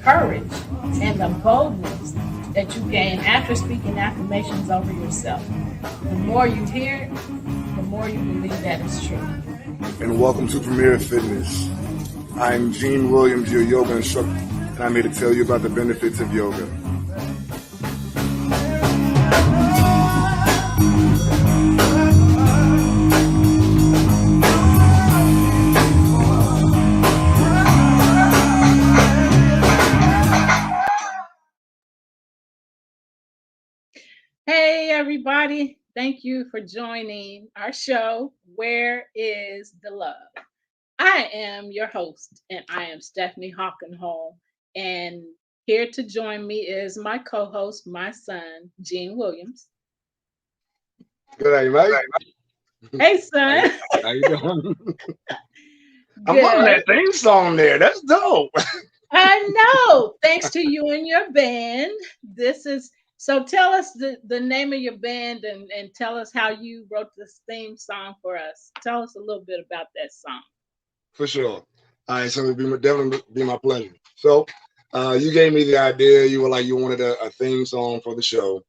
courage and the boldness that you gain after speaking affirmations over yourself. The more you hear it, the more you believe that it's true. And welcome to Premier Fitness. I'm Gene Williams, your yoga instructor, and I'm here to tell you about the benefits of yoga. Hey, everybody. Thank you for joining our show, Where is the Love? I am your host, and I am Stephanie Hockenholm. And here to join me is my co host, my son, Gene Williams. Good day, mate. Hey, son. How you doing? I'm loving that theme song there. That's dope. I know. Thanks to you and your band. So tell us the name of your band and tell us how you wrote this theme song for us. Tell us a little bit about that song. For sure. All right, so it'd definitely be my pleasure. So you gave me the idea. You were like, you wanted a theme song for the show.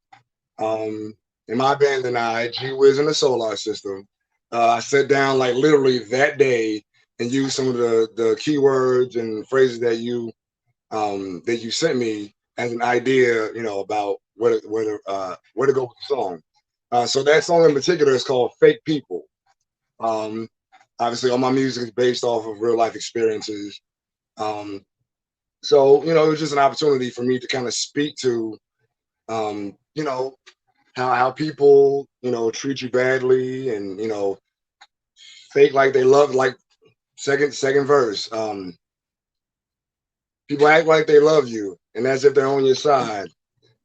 In my band and I, G-Wiz and the Solar System, I sat down like literally that day and used some of the keywords and phrases that you sent me as an idea, about where to go with the song. So that song in particular is called "Fake People." Obviously, all my music is based off of real life experiences. So it was just an opportunity for me to kind of speak to, how people, treat you badly and fake like they love, like second verse. People act like they love you and as if they're on your side,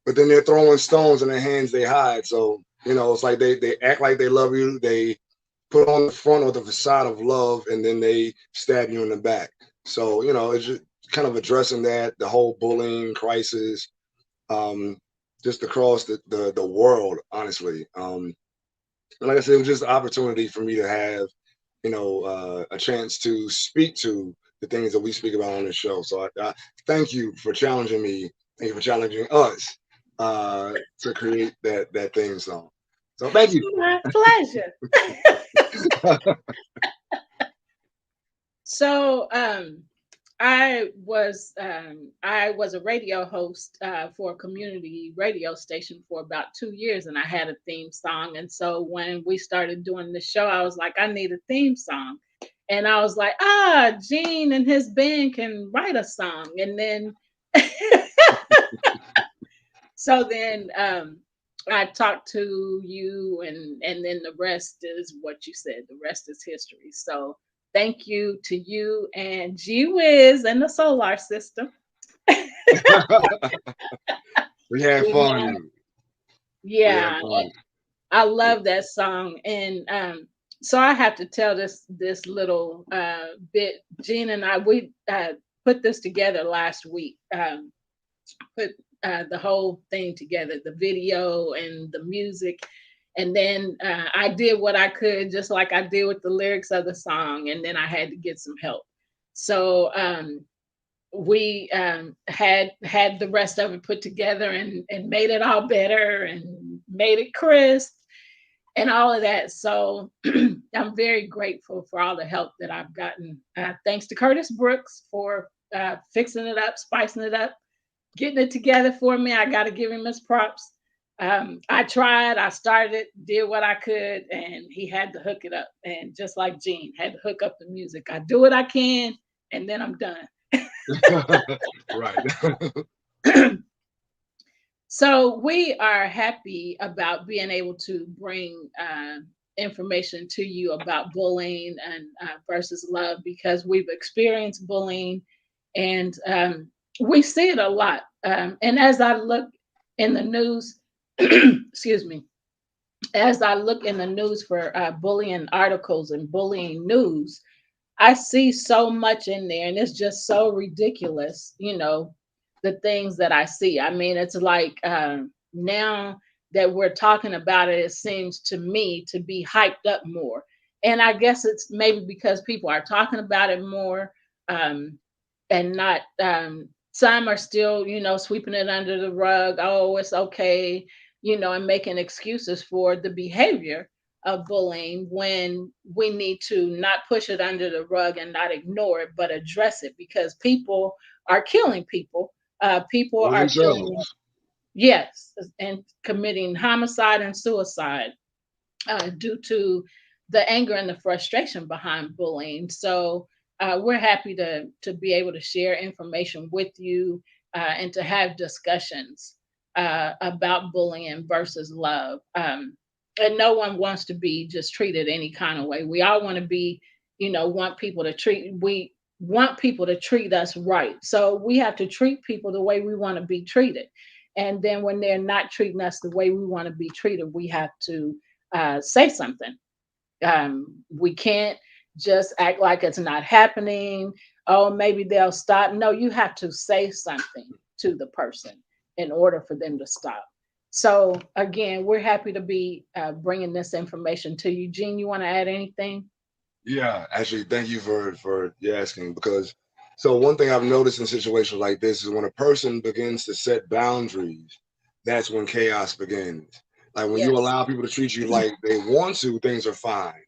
but then they're throwing stones in their hands they hide. So, it's like they act like they love you. They put on the front or the facade of love, and then they stab you in the back. So, it's just kind of addressing that, the whole bullying crisis, just across the world, honestly. And like I said, it was just an opportunity for me to have, a chance to speak to the things that we speak about on this show. So I thank you for challenging me. Thank you for challenging us to create that theme song. So thank you. My pleasure. So I was a radio host for a community radio station for about 2 years, and I had a theme song. And so when we started doing the show, I was like, I need a theme song. And I was like, Gene and his band can write a song. And then so then I talked to you, and then the rest is what you said. The rest is history. So thank you to you and G-Wiz and the Solar System. We had fun. Yeah, I love that song. And so I have to tell this little bit. Gene and I, we put this together last week. Put the whole thing together, the video and the music. And then I did what I could, just like I did with the lyrics of the song. And then I had to get some help. So we had the rest of it put together and made it all better and made it crisp and all of that. So I'm very grateful for all the help that I've gotten. Thanks to Curtis Brooks for fixing it up, spicing it up, getting it together for me. I got to give him his props. I tried, I started, did what I could, and he had to hook it up. And just like Gene, had to hook up the music. I do what I can, and then I'm done. Right. So we are happy about being able to bring information to you about bullying and versus love, because we've experienced bullying, and we see it a lot. And as I look in the news, excuse me, as I look in the news for bullying articles and bullying news, I see so much in there, and it's just so ridiculous, the things that I see. I mean, it's like now that we're talking about it, it seems to me to be hyped up more. And I guess it's maybe because people are talking about it more, and not Some are still, sweeping it under the rug. Oh, it's okay, and making excuses for the behavior of bullying when we need to not push it under the rug and not ignore it, but address it because people are killing people. People Or are killing, themselves. yes, and committing homicide and suicide due to the anger and the frustration behind bullying. So we're happy to be able to share information with you and to have discussions about bullying versus love. And no one wants to be just treated any kind of way. We all want to be, want people to treat. We want people to treat us right. So we have to treat people the way we want to be treated. And then when they're not treating us the way we want to be treated, we have to say something. We can't just act like it's not happening. Oh, maybe they'll stop. No, you have to say something to the person in order for them to stop. So, again, we're happy to be bringing this information to you. Gene, you want to add anything? Yeah, actually, thank you for asking because so one thing I've noticed in situations like this is when a person begins to set boundaries, that's when chaos begins. Like when you Yes. allow people to treat you like they want to, things are fine.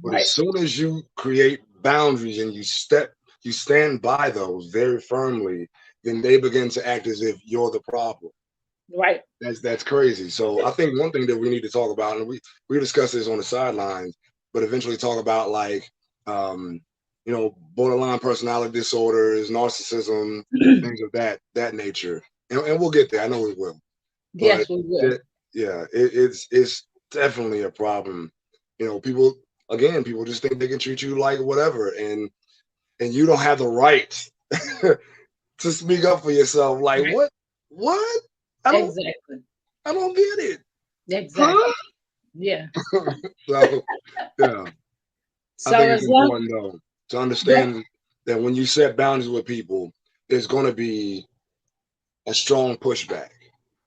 But Right. as soon as you create boundaries and you stand by those very firmly, then they begin to act as if you're the problem. Right. That's crazy. So I think one thing that we need to talk about, and we discussed this on the sidelines, but eventually talk about like um, borderline personality disorders, narcissism, things of that nature, and we'll get there. I know we will, but Yes, we will. that, yeah, it's definitely a problem. People again, people just think they can treat you like whatever, and you don't have the right to speak up for yourself. Like Right. what? I don't Exactly. I don't get it. Huh? Exactly. Yeah. So yeah, I So think it's as long, important though to yeah, understand that when you set boundaries with people, there's going to be a strong pushback.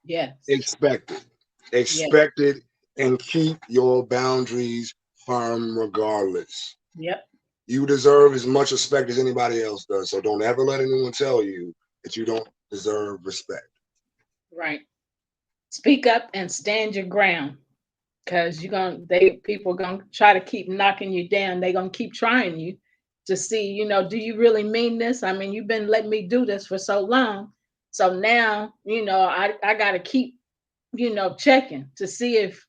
yes, Expect it. yeah, Expect it, and keep your boundaries firm regardless. yep, You deserve as much respect as anybody else does. So don't ever let anyone tell you that you don't deserve respect. right. Speak up and stand your ground because people gonna try to keep knocking you down. They're gonna keep trying you to see, do you really mean this? I mean, you've been letting me do this for so long. So now, I gotta keep, checking to see if,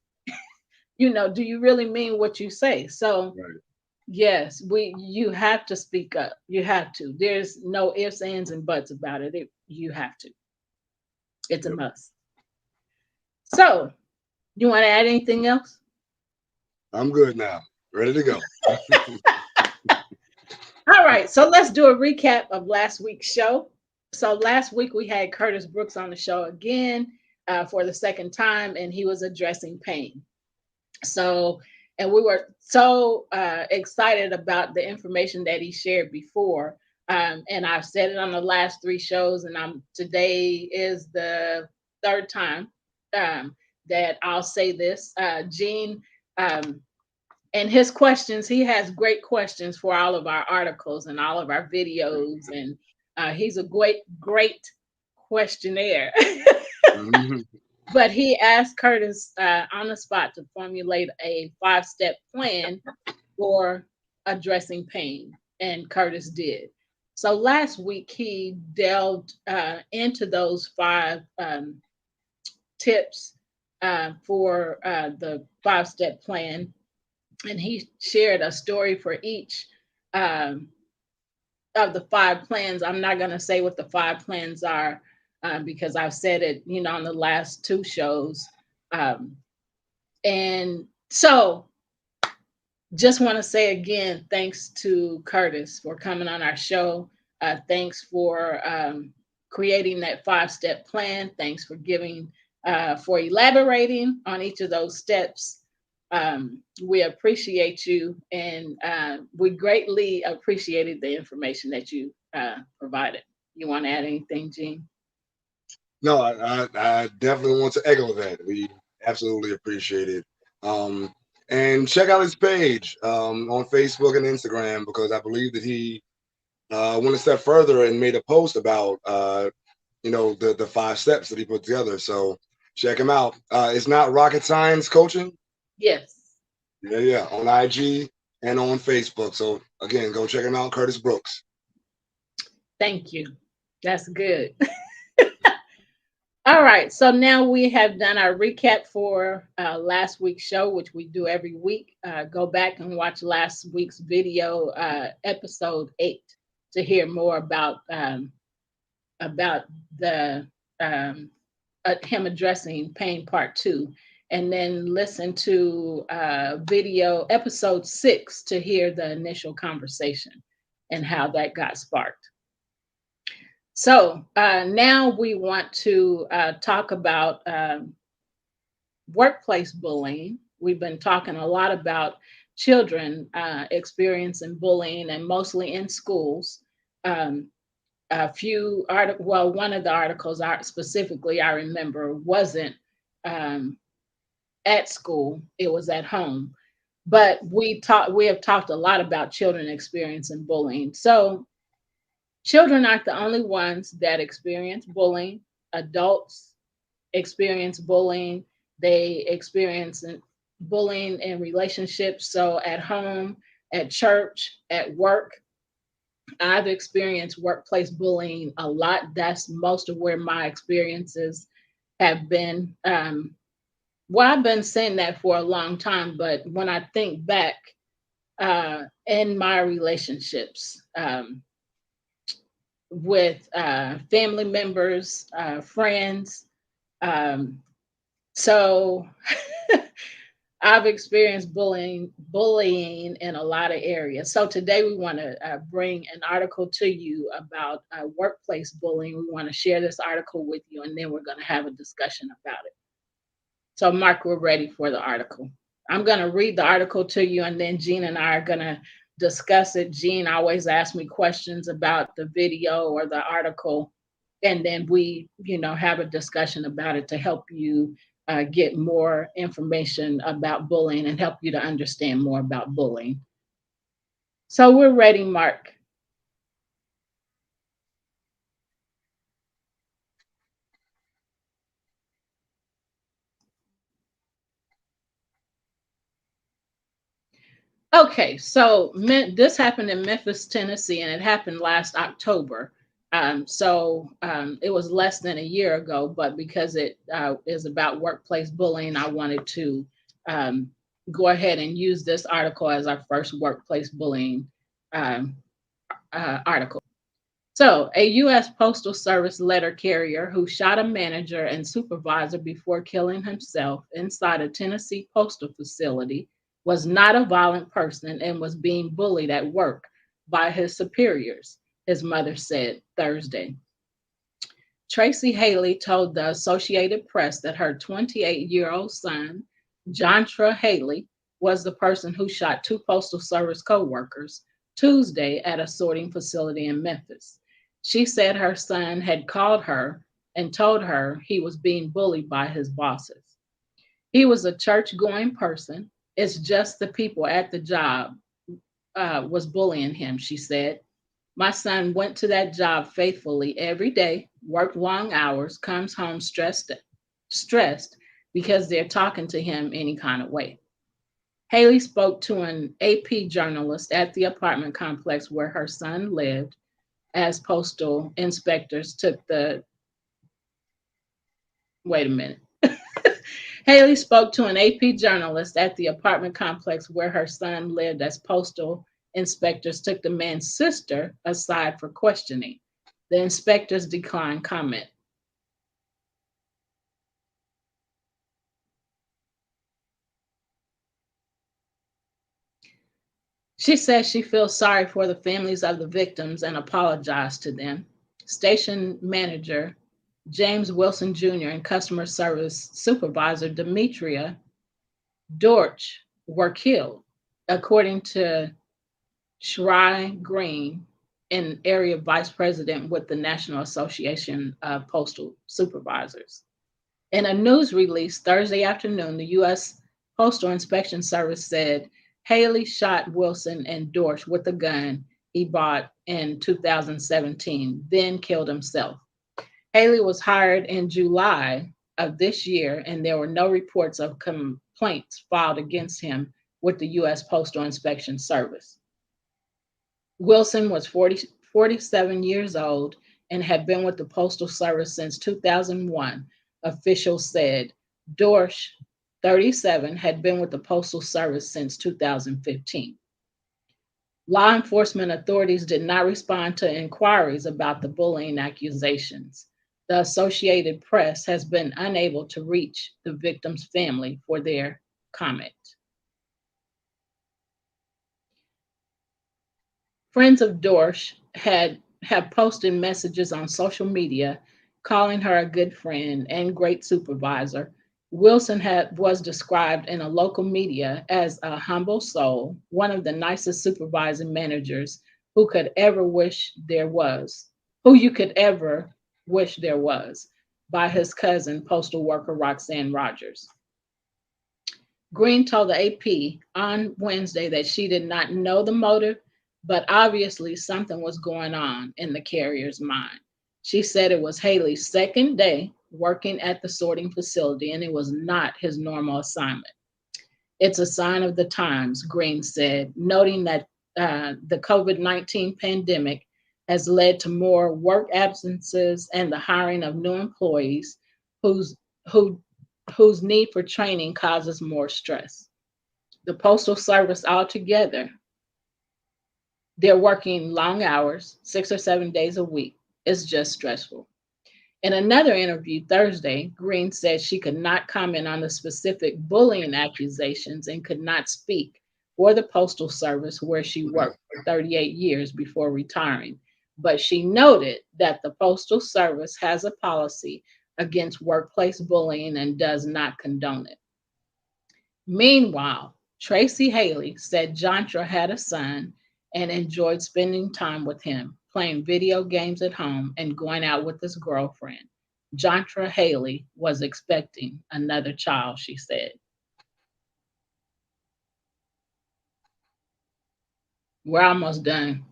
do you really mean what you say? So Right. yes, you have to speak up. You have to. There's no ifs, ands, and buts about it. You have to. It's a Yep. must. So, you want to add anything else? I'm good now. Ready to go. All right, so let's do a recap of last week's show. So last week we had Curtis Brooks on the show again for the second time, and he was addressing pain. So, and we were so excited about the information that he shared before. And I've said it on the last three shows, and today is the third time that I'll say this. Gene, um, and his questions, he has great questions for all of our articles and all of our videos, and he's a great questionnaire. Mhm. But he asked Curtis on the spot to formulate a 5-step plan for addressing pain, and Curtis did. So last week he delved into those five tips for the 5-step plan, and he shared a story for each um, of the five plans. I'm not going to say what the five plans are because I've said it, on the last two shows. Um, and so, just want to say again, thanks to Curtis for coming on our show. Thanks for creating that 5-step plan. Thanks for for elaborating on each of those steps. We appreciate you, and we greatly appreciated the information that you provided. You want to add anything, Gene? No, I definitely want to echo that. We absolutely appreciate it. Um, and check out his page on Facebook and Instagram because I believe that he went a step further and made a post about the 5 steps that he put together. So check him out. It's not rocket science coaching. Yes. Yeah, on IG and on Facebook. So again, go check him out, Curtis Brooks. Thank you. That's good. All right. So now we have done our recap for last week's show, which we do every week. Go back and watch last week's video, episode 8, to hear more about the him addressing pain part 2, and then listen to video episode 6 to hear the initial conversation and how that got sparked. So now we want to talk about workplace bullying. We've been talking a lot about children experiencing bullying, and mostly in schools. A few well, one of the articles specifically I remember wasn't um, at school; it was at home. But we have talked a lot about children experiencing bullying. So children aren't the only ones that experience bullying. Adults experience bullying. They experience bullying in relationships. So at home, at church, at work. I've experienced workplace bullying a lot. That's most of where my experiences have been. Well, I've been saying that for a long time, but when I think back in my relationships, with family members, friends. Um, so I've experienced bullying in a lot of areas. So today we want to bring an article to you about workplace bullying. We want to share this article with you, and then we're going to have a discussion about it. So, Mark, we're ready for the article. I'm going to read the article to you, and then Jean and I are going to discuss it. Jean always asks me questions about the video or the article, and then we, have a discussion about it to help you get more information about bullying and help you to understand more about bullying. So we're ready, Mark. Okay, so this happened in Memphis, Tennessee, and it happened last October. It was less than a year ago, but because it is about workplace bullying, I wanted to um, go ahead and use this article as our first workplace bullying um, article. So, a U.S. Postal Service letter carrier who shot a manager and supervisor before killing himself inside a Tennessee postal facility was not a violent person and was being bullied at work by his superiors, his mother said Thursday. Tracy Haley told the Associated Press that her 28-year-old son, Jontra Haley, was the person who shot 2 Postal Service co-workers Tuesday at a sorting facility in Memphis. She said her son had called her and told her he was being bullied by his bosses. He was a church-going person. It's just the people at the job was bullying him, she said. My son went to that job faithfully every day, worked long hours, comes home stressed because they're talking to him any kind of way. Haley spoke to an AP journalist at the apartment complex where her son lived as postal inspectors took the. Wait a minute. Haley spoke to an AP journalist at the apartment complex where her son lived as postal inspectors took the man's sister aside for questioning. The inspectors declined comment. She says she feels sorry for the families of the victims and apologized to them. Station manager James Wilson Jr. and customer service supervisor Demetria Dorch were killed, according to Shry Green, an area vice president with the National Association of Postal Supervisors. In a news release Thursday afternoon, the U.S. Postal Inspection Service said Haley shot Wilson and Dorsch with a gun he bought in 2017, then killed himself. Haley was hired in July of this year, and there were no reports of complaints filed against him with the U.S. Postal Inspection Service. Wilson was 47 years old and had been with the Postal Service since 2001, officials said. Dorsch, 37, had been with the Postal Service since 2015. Law enforcement authorities did not respond to inquiries about the bullying accusations. The Associated Press has been unable to reach the victim's family for their comment. Friends of Dorsch have posted messages on social media calling her a good friend and great supervisor. Wilson was described in a local media as a humble soul, one of the nicest supervising managers who could ever wish there was, who you could ever wish there was, by his cousin, postal worker Roxanne Rogers. Green told the AP on Wednesday that she did not know the motive, but obviously something was going on in the carrier's mind. She said it was Haley's second day working at the sorting facility and it was not his normal assignment. It's a sign of the times, Green said, noting that the COVID-19 pandemic has led to more work absences and the hiring of new employees whose, who, whose need for training causes more stress. The Postal Service altogether, they're working long hours, 6 or 7 days a week. It's just stressful. In another interview Thursday, Green said she could not comment on the specific bullying accusations and could not speak for the Postal Service, where she worked for 38 years before retiring. But she noted that the Postal Service has a policy against workplace bullying and does not condone it. Meanwhile, Tracy Haley said Jantra had a son and enjoyed spending time with him, playing video games at home and going out with his girlfriend. Jantra Haley was expecting another child, she said. We're almost done.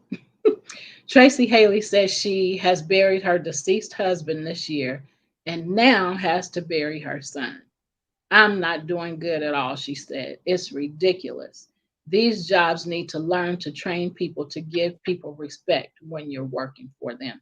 Tracy Haley says she has buried her deceased husband this year and now has to bury her son. I'm not doing good at all, she said. It's ridiculous. These jobs need to learn to train people to give people respect when you're working for them.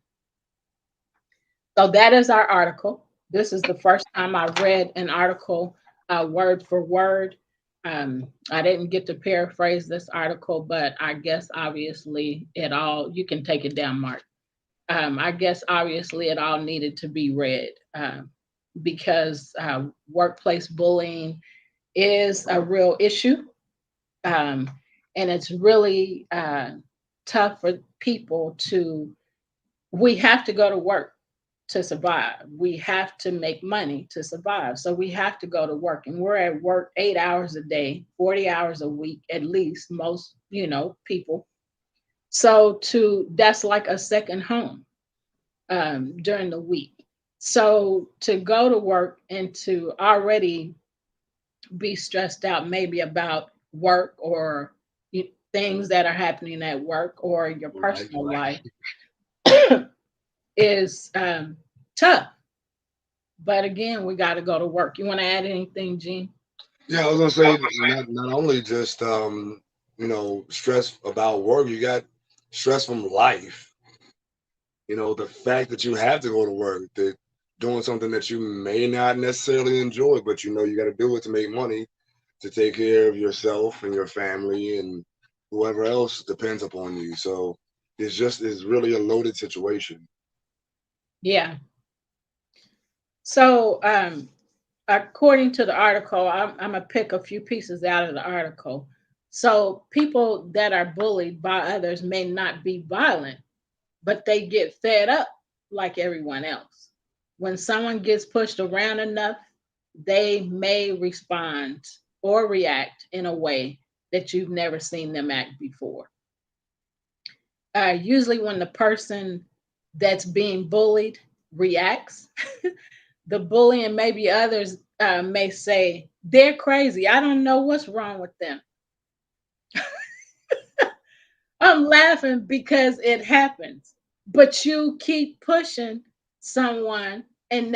So that is our article. This is the first time I read an article word for word. I didn't get to paraphrase this article, but I guess obviously it all, you can take it down, Mark. I guess obviously it all needed to be read because workplace bullying is a real issue. Um, and it's really tough for people to, we have to go to work to survive. We have to make money to survive. So we have to go to work. And we're at work 8 hours a day, 40 hours a week, at least, most, people. So that's like a second home during the week. So to go to work and to already be stressed out, maybe about work or things that are happening at work or your personal life, is tough. But again, we got to go to work. You want to add anything, Gene? Yeah, I was gonna say not only just stress about work, you got stress from life. The fact that you have to go to work, that doing something that you may not necessarily enjoy, but you got to do it to make money, to take care of yourself and your family and whoever else depends upon you. So it's really a loaded situation. Yeah. So, according to the article, I'm going to pick a few pieces out of the article. So, people that are bullied by others may not be violent, but they get fed up like everyone else. When someone gets pushed around enough, they may respond or react in a way that you've never seen them act before. Usually, when the person that's being bullied reacts, the bully and maybe others may say, they're crazy. I don't know what's wrong with them. I'm laughing because it happens. But you keep pushing someone and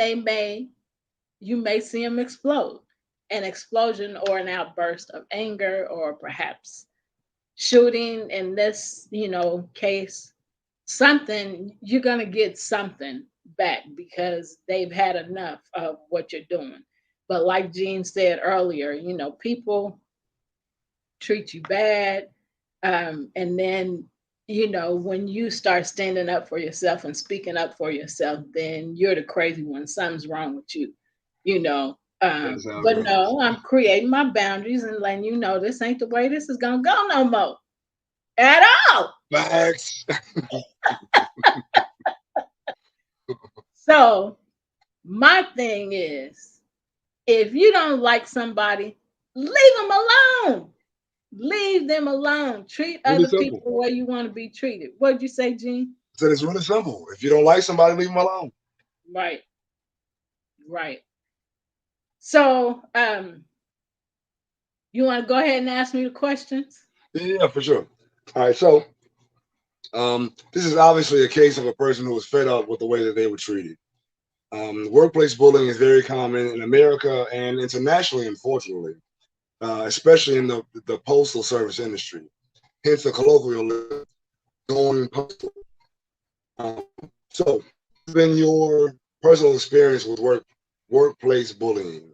you may see them explode. An explosion or an outburst of anger or perhaps shooting in this, case, something you're going to get something back because they've had enough of what you're doing. But like Jean said earlier, people treat you bad. And then, when you start standing up for yourself and speaking up for yourself, then you're the crazy one. Something's wrong with you, you know. That's how it But goes. no, I'm creating my boundaries and letting you know this ain't the way this is gonna go no more at all. Facts. So my thing is, if you don't like somebody, leave them alone. Leave them alone. Treat Really other simple. people the way you want to be treated. What'd you say, Gene? I said it's really simple. If you don't like somebody, leave them alone. Right, right. So, you want to go ahead and ask me the questions? Yeah, for sure. All right, so this is obviously a case of a person who was fed up with the way that they were treated. Workplace bullying is very common in America and internationally, unfortunately, especially in the postal service industry. Hence the colloquial going postal. Um, so, what's been your personal experience with workplace bullying?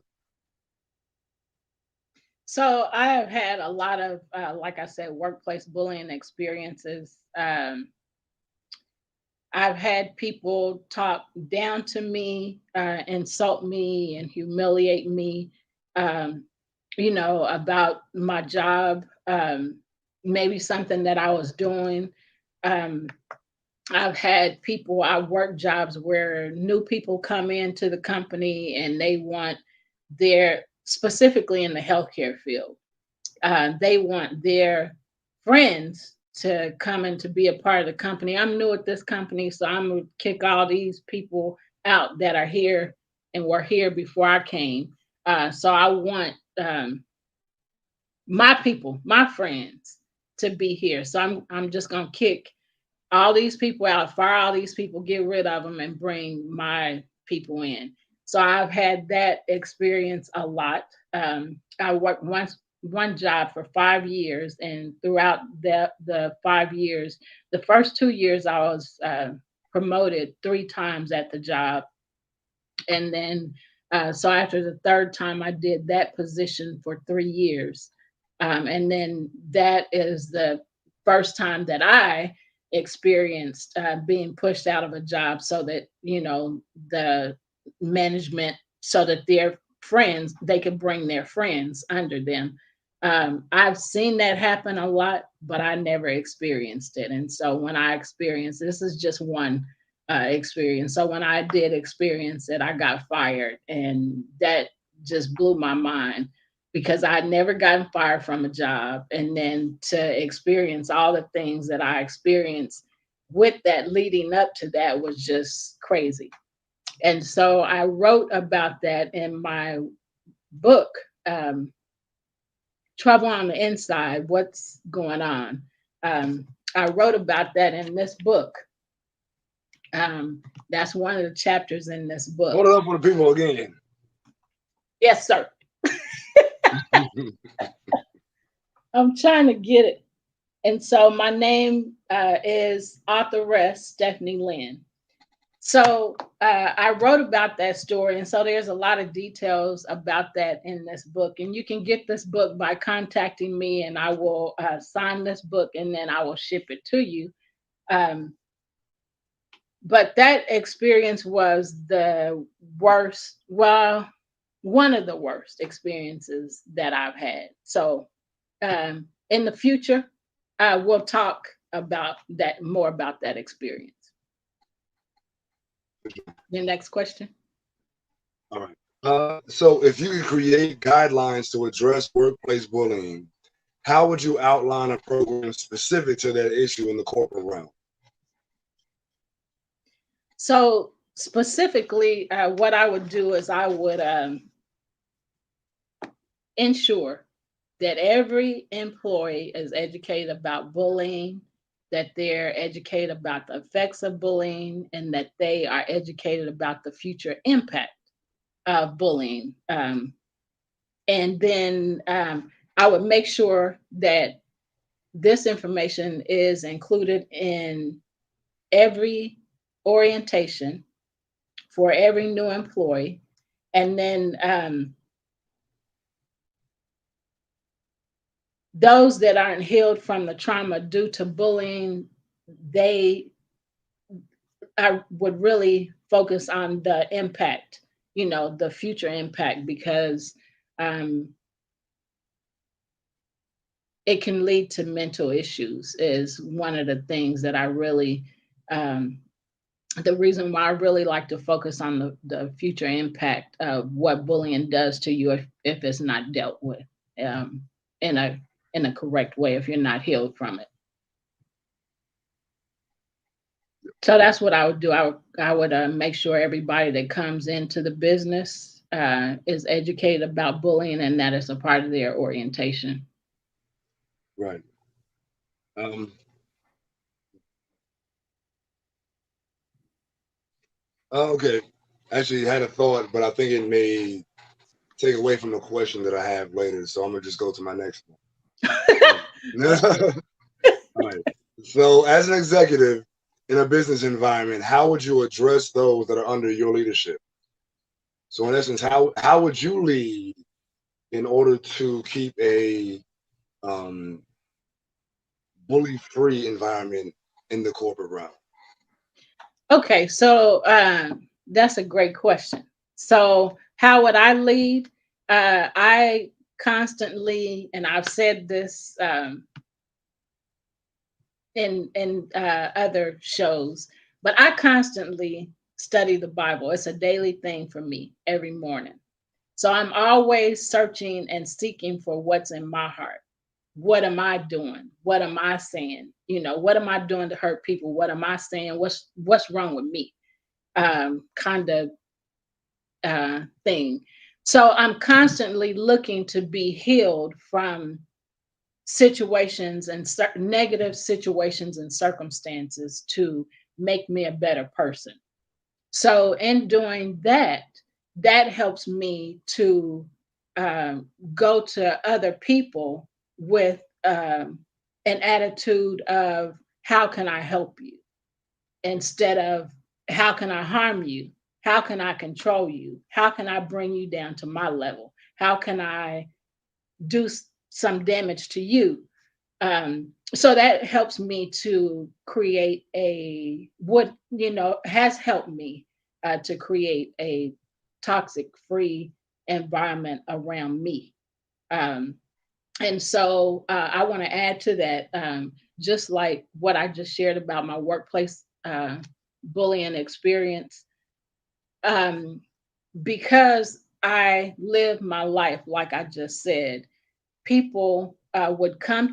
So, I have had a lot of, like I said, workplace bullying experiences. I've had people talk down to me, insult me, and humiliate me, um, about my job, maybe something that I was doing. Um, I've had people, I work jobs where new people come into the company and they want specifically in the healthcare field, they want their friends to come and to be a part of the company. I'm new at this company, so I'm gonna kick all these people out that are here and were here before I came. So I want my people, my friends, to be here. So I'm just gonna kick all these people out, fire all these people, get rid of them, and bring my people in. So I've had that experience a lot. I worked one job for 5 years, and throughout the 5 years, the first 2 years I was promoted 3 times at the job, and then so after the third time, I did that position for 3 years, and then that is the first time that I experienced being pushed out of a job, so that the management, so that their friends, they could bring their friends under them. I've seen that happen a lot, but I never experienced it. And so when I experienced, this is just one experience. So when I did experience it, I got fired, and that just blew my mind because I'd never gotten fired from a job, and then to experience all the things that I experienced with that leading up to that was just crazy. And so I wrote about that in my book, um, Trouble on the Inside, What's Going On. I wrote about that in this book. That's one of the chapters in this book. Hold it up for the people again. Yes, sir. I'm trying to get it. And so my name is authoress Stephanie Lynn. So I wrote about that story. And so there's a lot of details about that in this book. And you can get this book by contacting me, and I will sign this book and then I will ship it to you. Um, but that experience was the worst, well, one of the worst experiences that I've had. So in the future, we'll talk about that, more about that experience. The next question. All right. So, if you could create guidelines to address workplace bullying, how would you outline a program specific to that issue in the corporate realm? So specifically, what I would do is I would ensure that every employee is educated about bullying that they're educated about the effects of bullying, and that they are educated about the future impact of bullying. And then I would make sure that this information is included in every orientation for every new employee. And then those that aren't healed from the trauma due to bullying, they I would really focus on the impact, the future impact, because um, it can lead to mental issues, is one of the things that I really, um, the reason why I really like to focus on the future impact of what bullying does to you if it's not dealt with um, in a correct way, if you're not healed from it. So that's what I would do. I would make sure everybody that comes into the business is educated about bullying, and that is a part of their orientation. Right. Um, okay. Actually, I had a thought, but I think it may take away from the question that I have later. So I'm gonna just go to my next one. All right. So, as an executive in a business environment, how would you address those that are under your leadership? So, in essence, how would you lead in order to keep a um, bully-free environment in the corporate realm? Okay, so that's a great question. So, how would I lead? I constantly, and I've said this in other shows, but I constantly study the Bible. It's a daily thing for me every morning. So I'm always searching and seeking for what's in my heart. What am I doing? What am I saying? What am I doing to hurt people? What am I saying? What's wrong with me? Kind of thing. So I'm constantly looking to be healed from situations and negative situations and circumstances to make me a better person. So in doing that, that helps me to go to other people with an attitude of how can I help you, instead of how can I harm you, how can I control you, how can I bring you down to my level, how can I do some damage to you. So that helps me to create what has helped me to create a toxic free environment around me. um, and so I want to add to that, just like what I just shared about my workplace bullying experience, um, because I live my life like I just said. People would come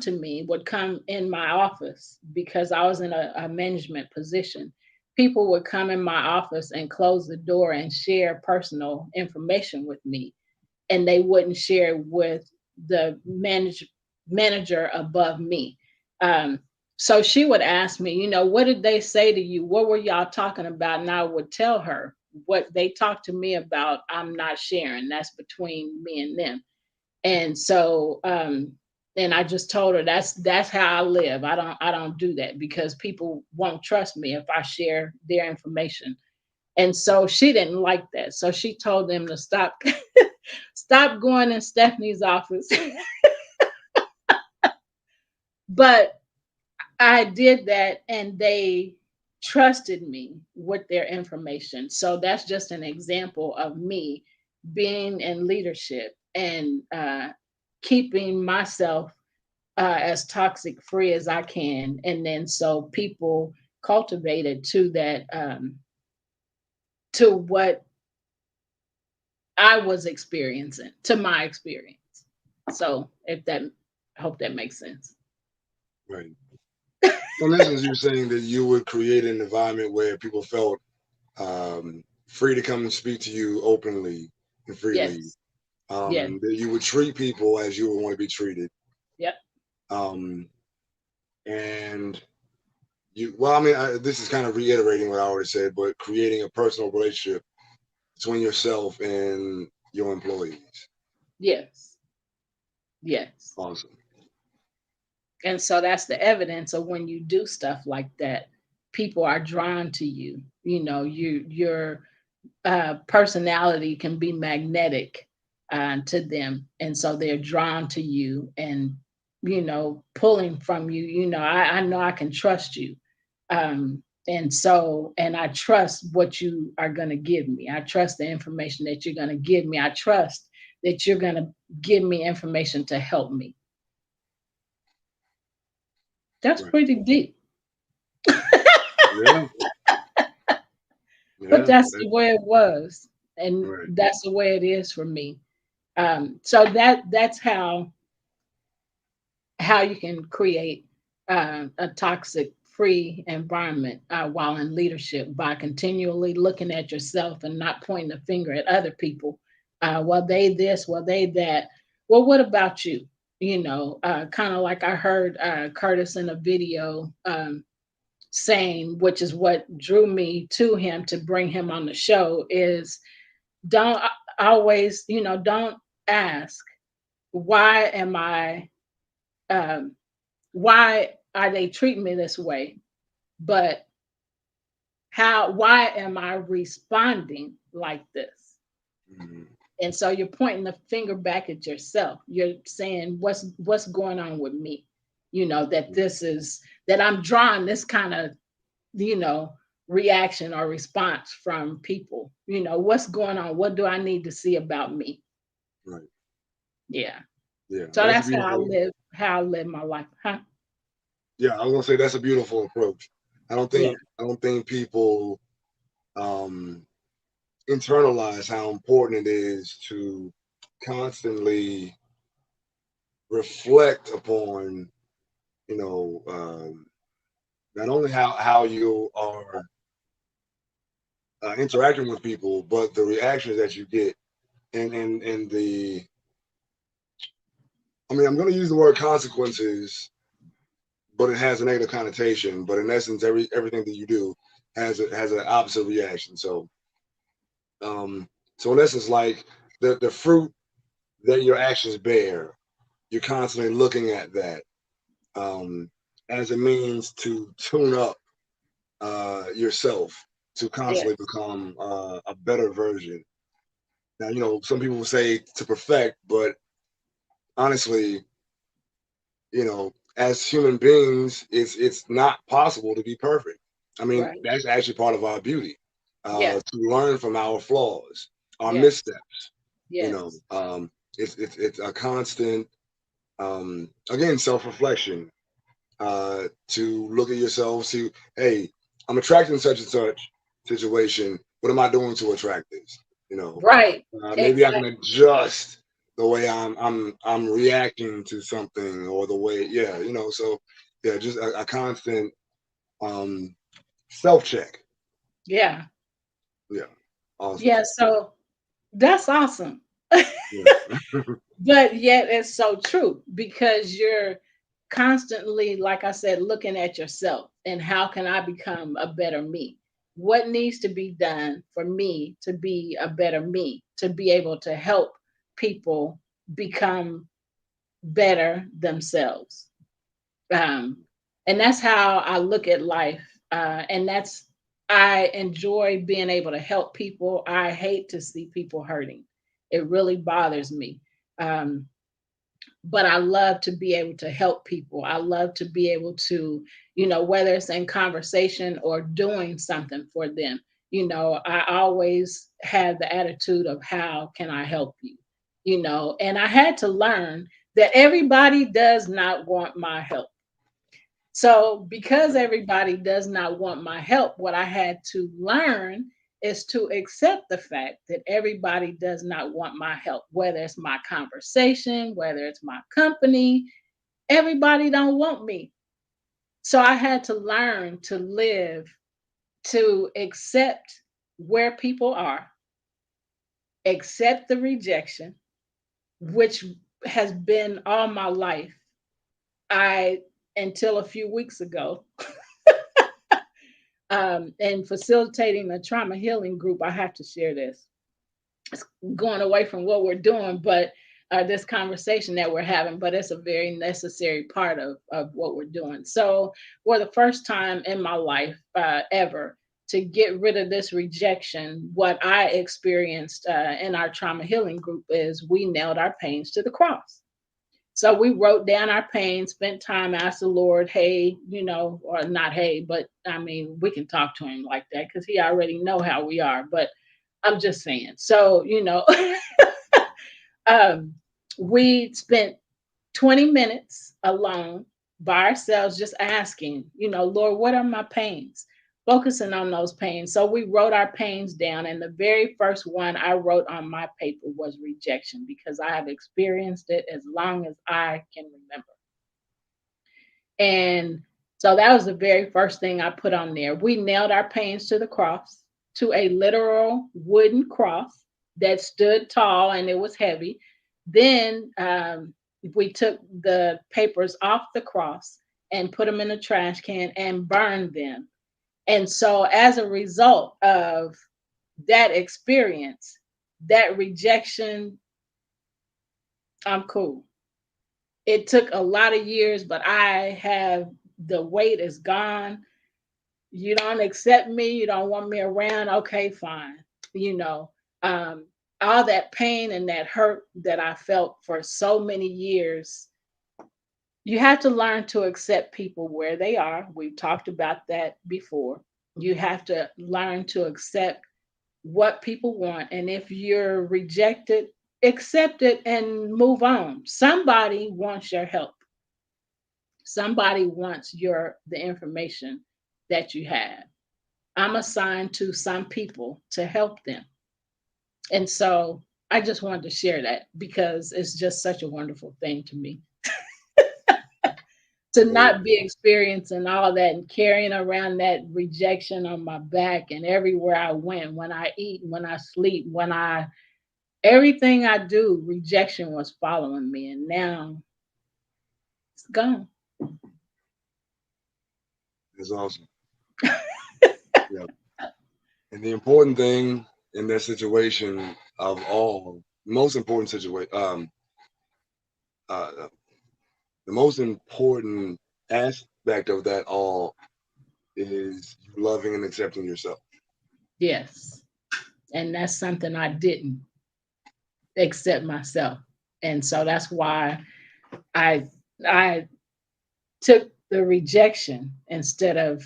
in my office because I was in a management position. People would come in my office and close the door and share personal information with me, and they wouldn't share with the manager above me. Um, so she would ask me, what did they say to you? What were y'all talking about? And I would tell her what they talked to me about. I'm not sharing. That's between me and them. And so and I just told her that's how I live. I don't do that because people won't trust me if I share their information. And so she didn't like that. So she told them to stop stop going in Stephanie's office. But I did that, and they trusted me with their information. So that's just an example of me being in leadership and keeping myself as toxic free as I can. And then so people cultivated to that, to what I was experiencing, to my experience. So if that, I hope that makes sense. Right. So, in essence, you're saying that you would create an environment where people felt free to come and speak to you openly and freely. Yes. Yes. That you would treat people as you would want to be treated. Yep. Um, and well, I mean, this is kind of reiterating what I already said, but creating a personal relationship between yourself and your employees. Yes. Yes. Awesome. And so that's the evidence of when you do stuff like that, people are drawn to you. You know, your personality can be magnetic to them, and so they're drawn to you and pulling from you. I know I can trust you, and I trust what you are going to give me. I trust the information that you're going to give me. I trust that you're going to give me information to help me. That's Right. pretty deep. Yeah. But Yeah. that's the way it was, and Right. that's the way it is for me. So that's how you can create a toxic free environment while in leadership, by continually looking at yourself and not pointing the finger at other people. Well, they this, well, they that. Well, what about you? Kind of like I heard Curtis in a video saying, which is what drew me to him to bring him on the show, is don't always, don't ask, why am I, um, why are they treating me this way? But why am I responding like this? Mhm. And so you're pointing the finger back at yourself. You're saying, what's going on with me? That this is, that I'm drawing this kind of, you know, reaction or response from people. What's going on? What do I need to see about me? Right. Yeah. Yeah. So That's a that's beautiful. how I live my life. Huh? Yeah, I was gonna say that's a beautiful approach. I don't Yeah. think I don't think people um, internalize how important it is to constantly reflect upon, you know, not only how you are interacting with people, but the reactions that you get, and the. I mean, I'm going to use the word consequences, but it has a negative connotation. But in essence, everything that you do has an opposite reaction. Um, so in essence, like the fruit that your actions bear, you're constantly looking at that um, as a means to tune up yourself to constantly Yes. become a better version. Now, some people will say to perfect, but honestly, as human beings, it's not possible to be perfect. I mean, Right. that's actually part of our beauty, Yes. to learn from our flaws, our Yes. missteps. You know, Yes. um, it's a constant, again, self reflection, to look at yourself, see, hey, I'm attracting such and such situation. What am I doing to attract this? You know, Right. maybe I can Exactly. adjust the way I'm reacting to something, or the way, yeah, so yeah, just a constant um, self check. Yeah. Yeah, awesome. Yeah. So that's awesome. Yeah, But yet it's so true, because you're constantly, like I said, looking at yourself and how can I become a better me? What needs to be done for me to be a better me, to be able to help people become better themselves? Um, and that's how I look at life. And I enjoy being able to help people. I hate to see people hurting. It really bothers me. Um, but I love to be able to help people. I love to be able to, whether it's in conversation or doing something for them, I always have the attitude of, how can I help you? And I had to learn that everybody does not want my help. So, because everybody does not want my help, what I had to learn is to accept the fact that everybody does not want my help, whether it's my conversation, whether it's my company, everybody don't want me. So I had to learn to live, to accept where people are, accept the rejection, which has been all my life. I Until a few weeks ago, And facilitating a trauma healing group, I have to share this. It's going away from what we're doing, but this conversation that we're having, but it's a very necessary part of what we're doing. So, for the first time in my life ever, to get rid of this rejection, what I experienced in our trauma healing group is we nailed our pains to the cross. So we wrote down our pain, spent time, asked the Lord, hey, or not hey, but I mean, we can talk to him like that because he already know how we are. But I'm just saying. So, um, we spent 20 minutes alone by ourselves, just asking, Lord, what are my pains? Focusing on those pains. So we wrote our pains down. And the very first one I wrote on my paper was rejection because I have experienced it as long as I can remember. And so that was the very first thing I put on there. We nailed our pains to the cross, to a literal wooden cross that stood tall and it was heavy. Then we took the papers off the cross and put them in a trash can and burned them. And so, as a result of that experience, that rejection, I'm cool. It took a lot of years, but I have the weight is gone. You don't accept me, you don't want me around. Okay, fine. You know, um, all that pain and that hurt that I felt for so many years, you have to learn to accept people where they are. We've talked about that before. You have to learn to accept what people want. And if you're rejected, accept it and move on. Somebody wants your help. Somebody wants the information that you have. I'm assigned to some people to help them. And so I just wanted to share that because it's just such a wonderful thing to me to not be experiencing all that and carrying around that rejection on my back and everywhere I went, when I eat, when I sleep, everything I do, rejection was following me. And now it's gone. It's awesome. Yeah. And the important thing in that situation of all, most important situation, uh, the most important aspect of that all is you loving and accepting yourself. Yes. And that's something I didn't accept myself. And so that's why I I took the rejection instead of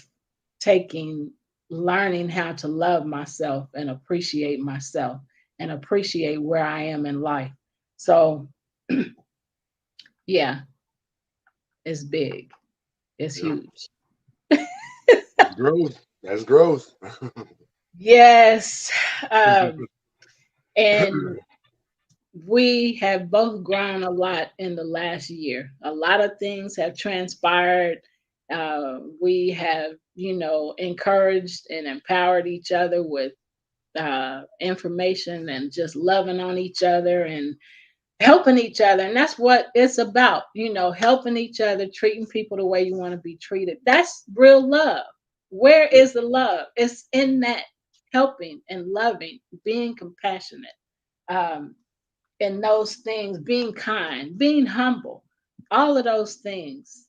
taking learning how to love myself and appreciate myself and appreciate where I am in life. So yeah, it's big. It's Yeah. huge. That's growth. That's growth. Yes. Um, and we have both grown a lot in the last year. A lot of things have transpired. We have, encouraged and empowered each other with information and just loving on each other and helping each other. And that's what it's about, helping each other, treating people the way you want to be treated. That's real love. Where is the love? It's in that helping and loving, being compassionate. Um, and those things, being kind, being humble, all of those things.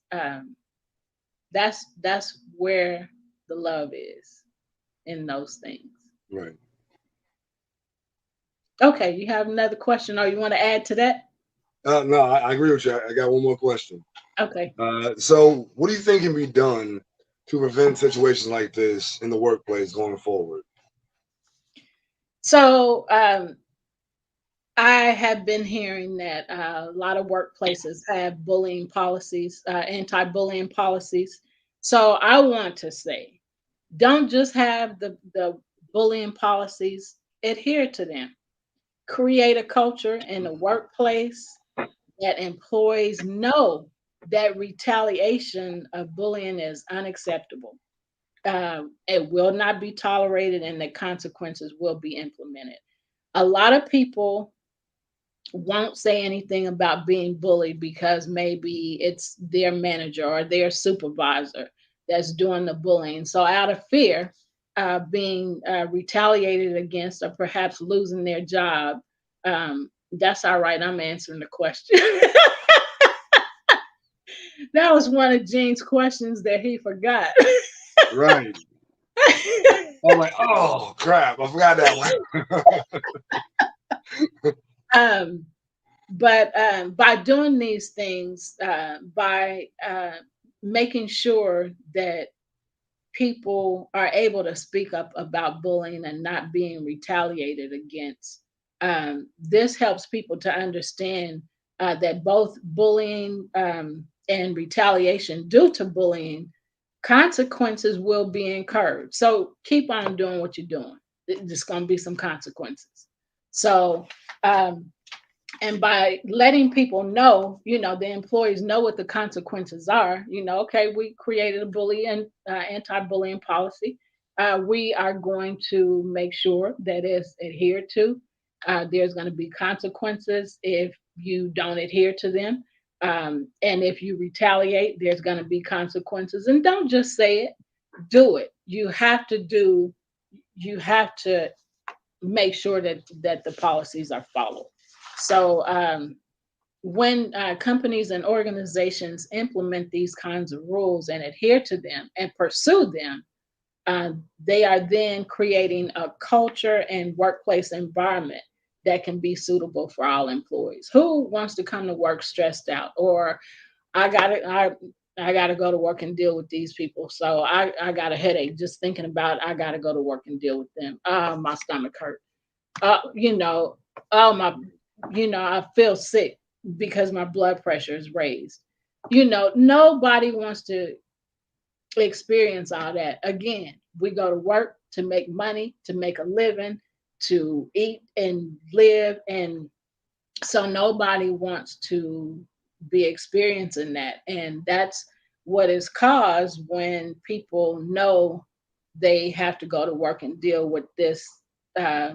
That's where the love is in those things. Right. Okay, you have another question, or you want to add to that? No, I agree with you. I got one more question. Okay. So, what do you think can be done to prevent situations like this in the workplace going forward? So I have been hearing that a lot of workplaces have bullying policies, anti-bullying policies. So I want to say, don't just have the bullying policies, adhere to them. Create a culture in the workplace that employees know that retaliation of bullying is unacceptable. It will not be tolerated and the consequences will be implemented. A lot of people won't say anything about being bullied because maybe it's their manager or their supervisor. that's doing the bullying. So out of fear, being retaliated against, or perhaps losing their job. That's all right. I'm answering the question. That was one of Gene's questions that he forgot. Right. I'm like, oh crap, I forgot that one. um, but by doing these things, by making sure that people are able to speak up about bullying and not being retaliated against, this helps people to understand that both bullying and retaliation due to bullying, consequences will be incurred. So keep on doing what you're doing. There's going to be some consequences. So, um, and by letting people know, the employees know what the consequences are. Okay, we created a bully and anti-bullying policy. We are going to make sure that it's adhered to. There's going to be consequences if you don't adhere to them. And if you retaliate, there's going to be consequences. And don't just say it, do it. You have to make sure that the policies are followed. So when companies and organizations implement these kinds of rules and adhere to them and pursue them, they are then creating a culture and workplace environment that can be suitable for all employees. Who wants to come to work stressed out, or I got to I got to go to work and deal with these people. So I got a headache just thinking about I got to go to work and deal with them. My stomach hurt. You know, oh my, I feel sick because my blood pressure is raised. Nobody wants to experience all that. Again, we go to work to make money, to make a living, to eat and live. And so nobody wants to be experiencing that. And that's what is caused when people know they have to go to work and deal with this, uh,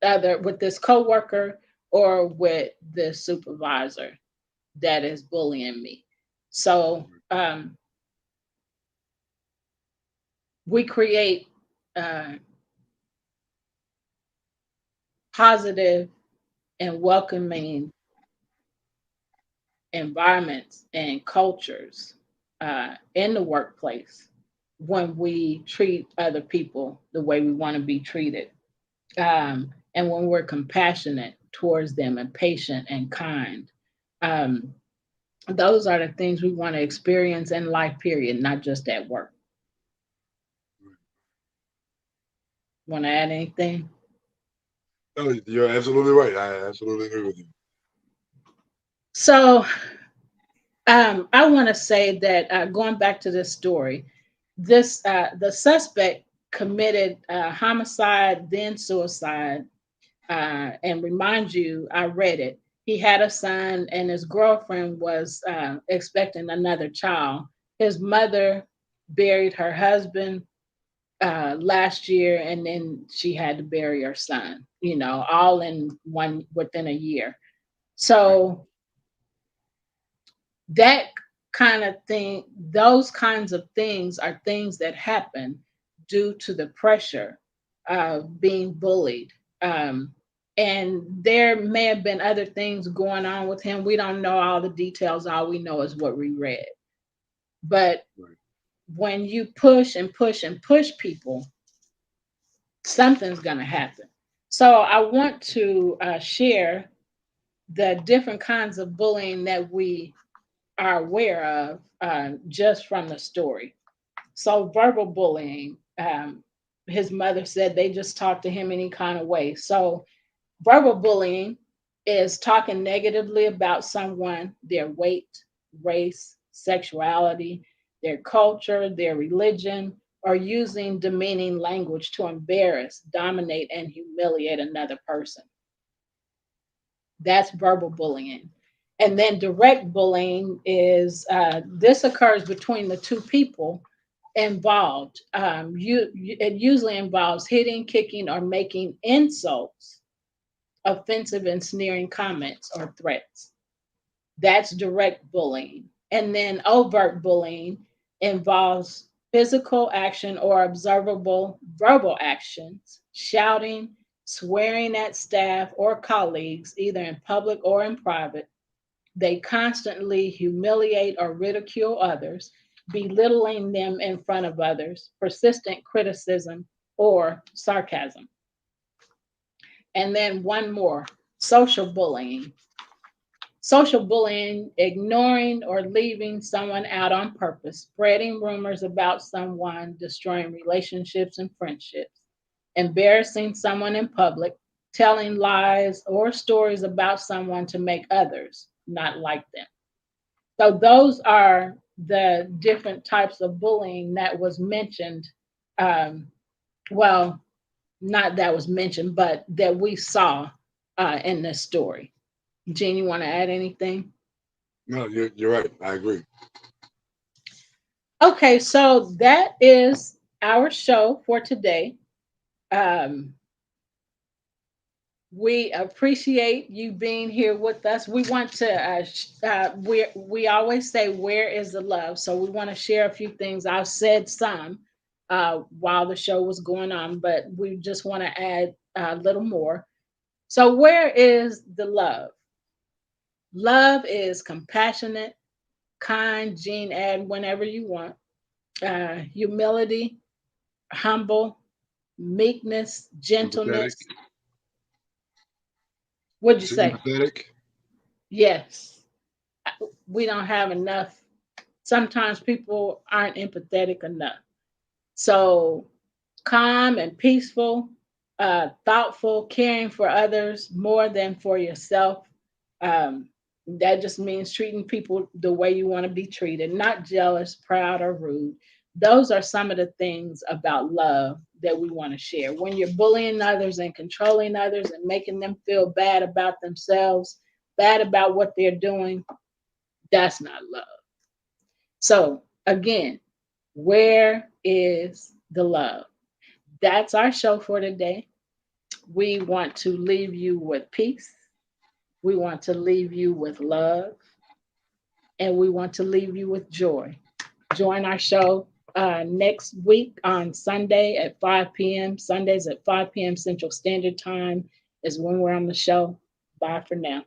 either with this coworker or with the supervisor that is bullying me. So we create uh, positive and welcoming environments and cultures in the workplace when we treat other people the way we want to be treated. And when we're compassionate towards them and patient and kind. Um, those are the things we want to experience in life, period, not just at work. Want to add anything? No, you're absolutely right. I absolutely agree with you. So I want to say that going back to this story, the suspect committed homicide, then suicide, and remind you, I read it. He had a son, and his girlfriend was expecting another child. His mother buried her husband last year, and then she had to bury her son. All in one within a year. Right. So that kind of thing, those kinds of things are things that happen due to the pressure of being bullied. Um, and there may have been other things going on with him. We don't know all the details. All we know is what we read. But Right. when you push and push and push people, something's going to happen. So I want to share the different kinds of bullying that we are aware of just from the story. So, verbal bullying, his mother said they just talk to him any kind of way. So, verbal bullying is talking negatively about someone, their weight, race, sexuality, their culture, their religion, or using demeaning language to embarrass, dominate, and humiliate another person. That's verbal bullying. And then direct bullying is this occurs between the two people involved. It usually involves hitting, kicking, or making insults, offensive and sneering comments or threats. That's direct bullying. And then overt bullying. involves physical action or observable verbal actions, shouting, swearing at staff or colleagues, either in public or in private. They constantly humiliate or ridicule others, belittling them in front of others, persistent criticism or sarcasm. And then one more, social bullying. Social bullying, ignoring or leaving someone out on purpose, spreading rumors about someone, destroying relationships and friendships, embarrassing someone in public, telling lies or stories about someone to make others not like them. So those are the different types of bullying that was mentioned. Um, well, not that was mentioned, but that we saw in this story. Jean, you want to add anything? No, you're right. I agree. Okay, so that is our show for today. Um, we appreciate you being here with us. We want to, we always say, where is the love? So we want to share a few things. I've said some while the show was going on, but we just want to add a little more. So, where is the love? Love is compassionate, kind, Jean, add whenever you want, humility, humble, meekness, Empathetic. gentleness. What'd you Is it say? empathetic? Yes. We don't have enough. Sometimes people aren't empathetic enough. So, calm and peaceful, thoughtful, caring for others more than for yourself. Um, that just means treating people the way you want to be treated, not jealous, proud, or rude. Those are some of the things about love that we want to share. When you're bullying others and controlling others and making them feel bad about themselves, bad about what they're doing, that's not love. So, again, where is the love? That's our show for today. We want to leave you with peace. We want to leave you with love. And we want to leave you with joy. Join our show next week on Sunday at 5 p.m. Sundays at 5 p.m. Central Standard Time is when we're on the show. Bye for now.